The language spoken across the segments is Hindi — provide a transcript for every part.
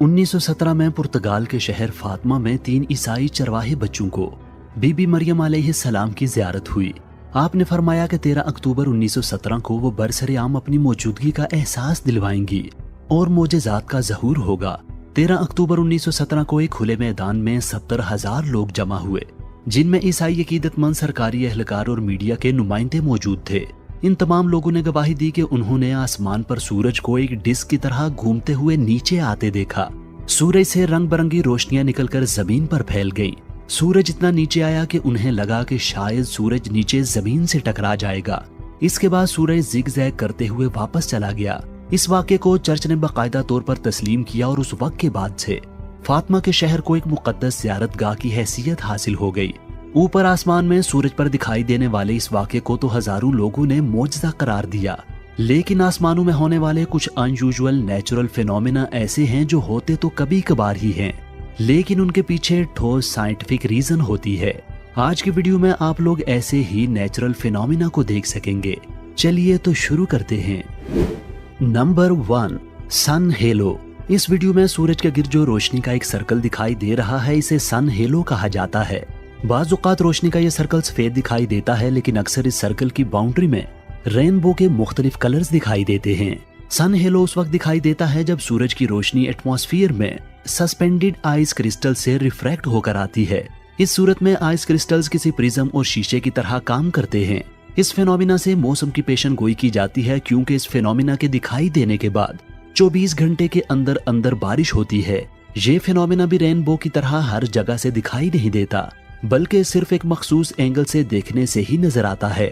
1917 में पुर्तगाल के शहर फातिमा में 3 ईसाई चरवाहे बच्चों को बीबी मरियम अलैहिस्सलाम की ज़ियारत हुई। आपने फरमाया कि 13 अक्टूबर 1917 को वो बरसरे-आम अपनी मौजूदगी का एहसास दिलवाएंगी और मोजेज़ात का ज़हूर होगा। 13 अक्टूबर 1917 को एक खुले मैदान में 70,000 लोग जमा हुए, जिनमें ईसाई अकीदतमंद, सरकारी एहलकार और मीडिया के नुमाइंदे मौजूद थे। इन तमाम लोगों ने गवाही दी कि उन्होंने आसमान पर सूरज को एक डिस्क की तरह घूमते हुए नीचे आते देखा। सूरज से रंग बिरंगी रोशनियां निकलकर जमीन पर फैल गईं। सूरज इतना नीचे आया कि उन्हें लगा कि शायद सूरज नीचे जमीन से टकरा जाएगा। इसके बाद सूरज जिग-जैग करते हुए वापस चला गया। इस वाक़े को चर्च ने बाकायदा तौर पर तस्लीम किया और उस वक्त के बाद से फातिमा के शहर को एक मुकद्दस ज़ियारतगाह की हैसियत हासिल हो गई। ऊपर आसमान में सूरज पर दिखाई देने वाले इस वाक़े को तो हजारों लोगों ने मौजज़ा करार दिया, लेकिन आसमानों में होने वाले कुछ अनयूजुअल नेचुरल फिनोमेना ऐसे हैं जो होते तो कभी कभार ही हैं, लेकिन उनके पीछे ठोस साइंटिफिक रीजन होती है। आज की वीडियो में आप लोग ऐसे ही नेचुरल फिनोमेना को देख सकेंगे। चलिए तो शुरू करते हैं। नंबर 1, सन हेलो। इस वीडियो में सूरज के गिर्द जो रोशनी का एक सर्कल दिखाई दे रहा है, इसे सन हेलो कहा जाता है। बाज़-औक़ात रोशनी का यह सर्कल सफेद दिखाई देता है, लेकिन अक्सर इस सर्कल की बाउंड्री में रेनबो के मुख्तलिफ कलर्स दिखाई देते हैं। सन हेलो उस वक्त दिखाई देता है जब सूरज की रोशनी एटमॉस्फेयर में सस्पेंडेड आइस क्रिस्टल से रिफ्रैक्ट होकर आती है। इस सूरत में आइस क्रिस्टल्स किसी प्रिज्म और शीशे की तरह काम करते हैं। इस फिनोमिना से मौसम की पेशन गोई की जाती है, क्योंकि इस फिनोमिना के दिखाई देने के बाद 24 घंटे के अंदर अंदर बारिश होती है। ये फिनोमिना भी रेनबो की तरह हर जगह से दिखाई नहीं देता, बल्कि सिर्फ एक मखसूस एंगल से देखने से ही नजर आता है।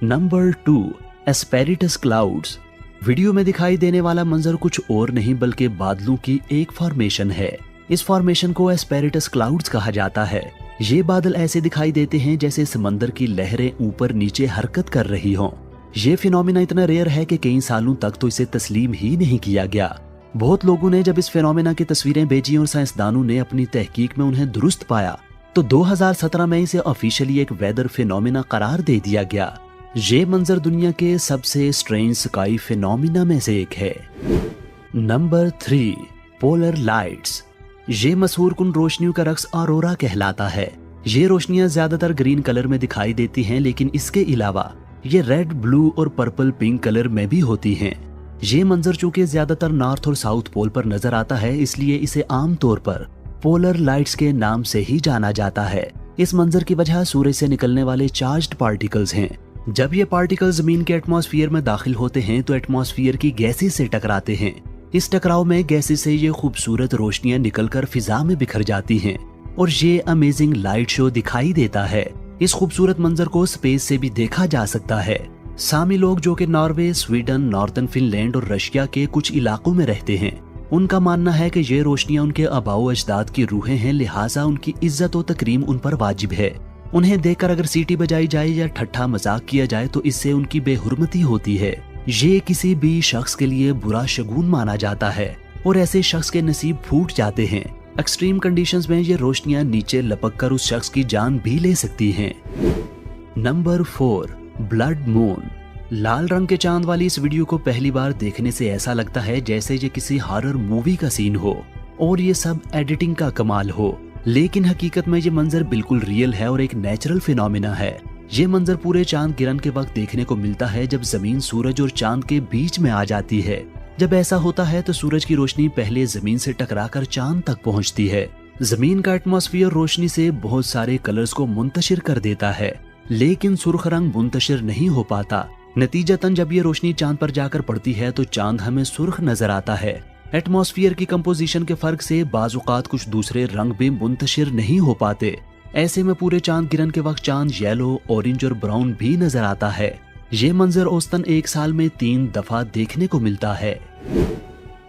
Number 2, एस्पेरिटस clouds. वीडियो में दिखाई देने वाला मंजर कुछ और नहीं बल्कि बादलों की एक फॉर्मेशन है। इस फॉर्मेशन को एस्पेरिटस क्लाउड्स कहा जाता है। ये बादल ऐसे दिखाई देते हैं जैसे समंदर की लहरें ऊपर नीचे हरकत कर रही हों। ये फिनोमिना इतना रेयर है कि कई सालों तक तो इसे तस्लीम ही नहीं किया गया। बहुत लोगों ने जब इस फिनोमिना की तस्वीरें भेजी और साइंसदानों ने अपनी तहकीक में उन्हें दुरुस्त पाया, तो 2017 में इसे ऑफिशियली एक वेदर फिनोमिना करार दे दिया गया। ये मंजर दुनिया के सबसे स्ट्रेंज स्काई फिनोमिना में से एक है। Number 3, polar lights. ये मशहूर कुन रोशनियों का रक्स ऑरोरा कहलाता है। ये रोशनियां ज्यादातर ग्रीन कलर में दिखाई देती हैं, लेकिन इसके अलावा ये रेड, ब्लू और पर्पल पिंक कलर में भी होती हैं। ये मंजर चूंकि ज्यादातर नॉर्थ और साउथ पोल पर नजर आता है, इसलिए इसे आमतौर पर पोलर लाइट्स के नाम से ही जाना जाता है। इस मंजर की वजह सूरज से निकलने वाले चार्ज्ड पार्टिकल्स हैं। जब ये पार्टिकल जमीन के एटमॉस्फेयर में दाखिल होते हैं तो एटमॉस्फेयर की गैसेस से टकराते हैं। इस टकराव में गैसेस से ये खूबसूरत रोशनियां निकलकर फिजा में बिखर जाती हैं और ये अमेजिंग लाइट शो दिखाई देता है। इस खूबसूरत मंजर को स्पेस से भी देखा जा सकता है। सामी लोग जो कि नॉर्वे, स्वीडन, नॉर्दर्न फिनलैंड और रशिया के कुछ इलाकों में रहते हैं, उनका मानना है कि ये रोशनियां उनके आबाओ अजदाद की रूहें हैं, लिहाजा उनकी इज्जत और तकरीम उन पर वाजिब है। उन्हें देखकर अगर सीटी बजाई जाए या ठट्ठा मजाक किया जाए तो इससे उनकी बेहुरमती होती है। ये किसी भी शख्स के लिए बुरा शगुन माना जाता है और ऐसे शख्स के नसीब फूट जाते हैं। एक्सट्रीम कंडीशंस में ये रोशनियां नीचे लपक कर उस शख्स की जान भी ले सकती हैं। Number 4, blood moon. लाल रंग के चांद वाली इस वीडियो को पहली बार देखने से ऐसा लगता है जैसे ये किसी हॉरर मूवी का सीन हो और ये सब एडिटिंग का कमाल हो, लेकिन हकीकत में ये मंजर बिल्कुल रियल है और एक नेचुरल फिनोमिना है। ये मंजर पूरे चांद गिरन के वक्त देखने को मिलता है जब जमीन सूरज और चांद के बीच में आ जाती है। जब ऐसा होता है तो सूरज की रोशनी पहले जमीन से टकराकर चांद तक पहुंचती है। जमीन का एटमॉस्फेयर रोशनी से बहुत सारे कलर्स को मुंतशिर कर देता है, लेकिन सुर्ख रंग मुंतशिर नहीं हो पाता। नतीजतन जब ये रोशनी चांद पर जाकर पड़ती है तो चांद हमें सुर्ख नजर आता है। एटमॉस्फेयर की कंपोजिशन के फर्क से बाज़-औक़ात कुछ दूसरे रंग भी मुंतशिर नहीं हो पाते। ऐसे में पूरे चांद गिरन के वक्त चांद येलो, ऑरेंज और ब्राउन भी नजर आता है। ये मंजर औसतन एक साल में 3 दफा देखने को मिलता है।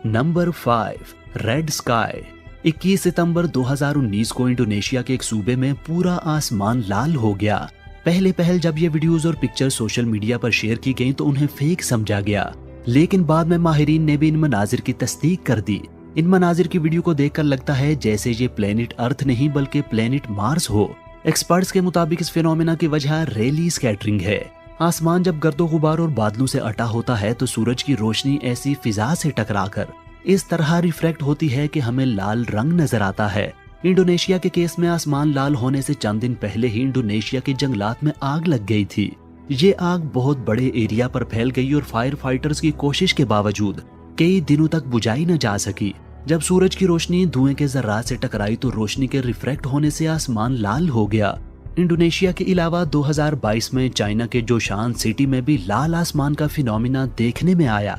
Number 5, red sky. 21 सितंबर 2019 को इंडोनेशिया के एक सूबे में पूरा आसमान लाल हो गया। पहले जब ये वीडियोस और पिक्चर सोशल मीडिया पर शेयर की गई तो उन्हें फेक समझा गया, लेकिन बाद में माहिरीन ने भी इन मनाजिर की तस्दीक कर दी। इन मनाजिर की वीडियो को देखकर लगता है जैसे ये प्लेनेट अर्थ नहीं बल्कि प्लेनेट मार्स हो। एक्सपर्ट्स के मुताबिक इस फिनोमिना की वजह रेली स्कैटरिंग है। आसमान जब गर्दो गुबार और बादलों से अटा होता है तो सूरज की रोशनी ऐसी फिजा से टकराकर इस तरह रिफ्रैक्ट होती है कि हमें लाल रंग नजर आता है। इंडोनेशिया के केस में आसमान लाल होने से चंद दिन पहले ही इंडोनेशिया के जंगलात में आग लग गई थी। ये आग बहुत बड़े एरिया पर फैल गई और फायर फाइटर्स की कोशिश के बावजूद कई दिनों तक बुझाई न जा सकी। जब सूरज की रोशनी धुएं के जर्रात से टकराई तो रोशनी के रिफ्रैक्ट होने से आसमान लाल हो गया। इंडोनेशिया के अलावा 2022 में चाइना के जोशान सिटी में भी लाल आसमान का फिनोमिना देखने में आया।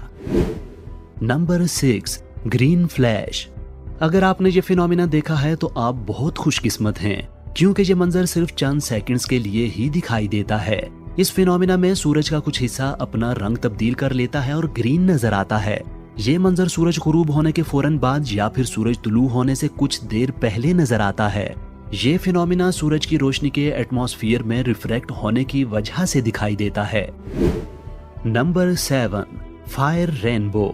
Number 6, green flash. अगर आपने ये फिनोमिना देखा है तो आप बहुत खुशकिस्मत हैं, क्योंकि ये मंजर सिर्फ चंद सेकंड्स के लिए ही दिखाई देता है। इस फिनोमिना में सूरज का कुछ हिस्सा अपना रंग तब्दील कर लेता है और ग्रीन नजर आता है। ये मंजर सूरज गुरूब होने के फौरन बाद या फिर सूरज तुलू होने से कुछ देर पहले नजर आता है। ये फिनोमिना सूरज की रोशनी के एटमॉस्फेयर में रिफ्रैक्ट होने की वजह से दिखाई देता है। Number 7, fire rainbow.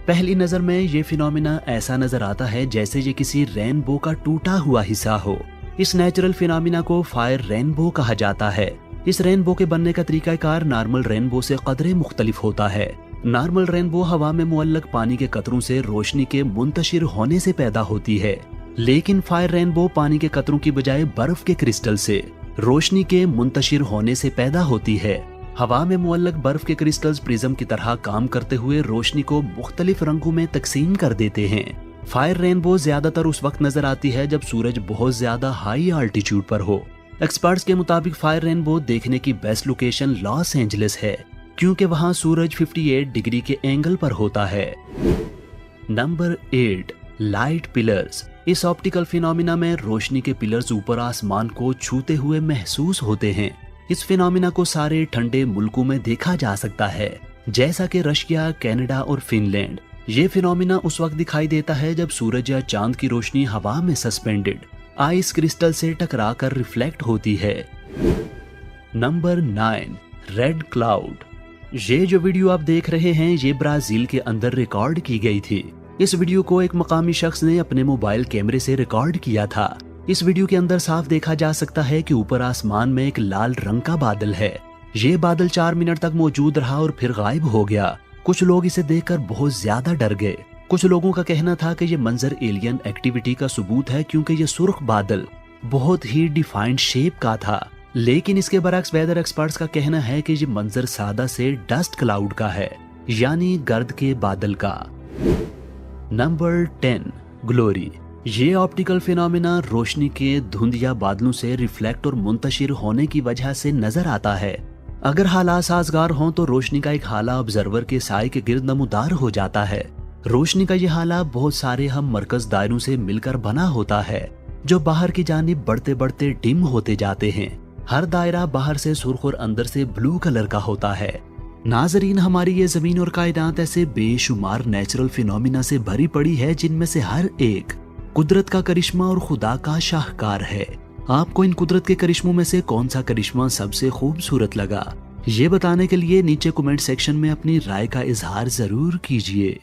पहली नजर में ये फिनोमिना ऐसा नजर आता है जैसे ये किसी रेनबो का टूटा हुआ हिस्सा हो। इस नेचुरल फिनोमिना को फायर रेनबो कहा जाता है। इस रेनबो के बनने का तरीकाकार नॉर्मल रेनबो से कदरे मुख्तलिफ होता है। नॉर्मल रेनबो हवा में मुअल्लक पानी के कतरों से रोशनी के मुंतशिर होने से पैदा होती है, लेकिन फायर रेनबो पानी के कतरों की बजाय बर्फ के क्रिस्टल से रोशनी के मुंतशिर होने से पैदा होती है। हवा में मुअल्लक बर्फ के क्रिस्टल्स प्रिज्म की तरह काम करते हुए रोशनी को मुख्तलिफ रंगों में तकसीम कर देते हैं। फायर रेनबो ज्यादातर उस वक्त नजर आती है जब सूरज बहुत ज्यादा हाई आल्टीट्यूड पर हो। एक्सपर्ट्स के मुताबिक फायर रेनबो देखने की बेस्ट लोकेशन लॉस एंजलिस है, क्योंकि वहां सूरज 58 डिग्री के एंगल पर होता है। Number 8, light pillars. इस ऑप्टिकल फिनोमिना में रोशनी के पिलर्स ऊपर आसमान को छूते हुए महसूस होते हैं। इस फिनोमिना को सारे ठंडे मुल्कों में देखा जा सकता है, जैसा कि रशिया, कनाडा और फिनलैंड। ये फिनोमिना उस वक्त दिखाई देता है जब सूरज या चांद की रोशनी हवा में सस्पेंडेड आइस क्रिस्टल से टकराकर रिफ्लेक्ट होती है। Number 9, red cloud. ये जो वीडियो आप देख रहे हैं ये ब्राजील के अंदर रिकॉर्ड की गई थी। इस वीडियो को एक मकामी शख्स ने अपने मोबाइल कैमरे से रिकॉर्ड किया था। इस वीडियो के अंदर साफ देखा जा सकता है कि ऊपर आसमान में एक लाल रंग का बादल है। ये बादल 4 मिनट तक मौजूद रहा और फिर गायब हो गया। कुछ लोग इसे देखकर बहुत ज्यादा डर गए। कुछ लोगों का कहना था कि ये मंजर एलियन एक्टिविटी का सबूत है, क्योंकि ये सुर्ख बादल बहुत ही डिफाइंड शेप का था। लेकिन इसके बरक्स वेदर एक्सपर्ट्स का कहना है कि ये मंजर सादा से डस्ट क्लाउड का है, यानी गर्द के बादल का। Number 10, glory. ये ऑप्टिकल फिनोमिना रोशनी के धुंध या बादलों से रिफ्लेक्ट और मुंतशिर होने की वजह से नजर आता है। अगर हालात साजगार हों तो रोशनी का एक हाला ऑब्जर्वर के साए के गिर्द नमूदार हो जाता है। रोशनी का यह हाला बहुत सारे हम मरकज दायरों से मिलकर बना होता है, जो बाहर की जानिब बढ़ते बढ़ते डिम होते जाते हैं। हर दायरा बाहर से सुर्ख और अंदर से ब्लू कलर का होता है। नाजरीन, हमारी ये जमीन और कायनात ऐसे बेशुमार नेचुरल फिनोमिना से भरी पड़ी है, जिनमें से हर एक कुदरत का करिश्मा और खुदा का शाहकार है। आपको इन कुदरत के करिश्मों में से कौन सा करिश्मा सबसे खूबसूरत लगा, ये बताने के लिए नीचे कमेंट सेक्शन में अपनी राय का इजहार जरूर कीजिए।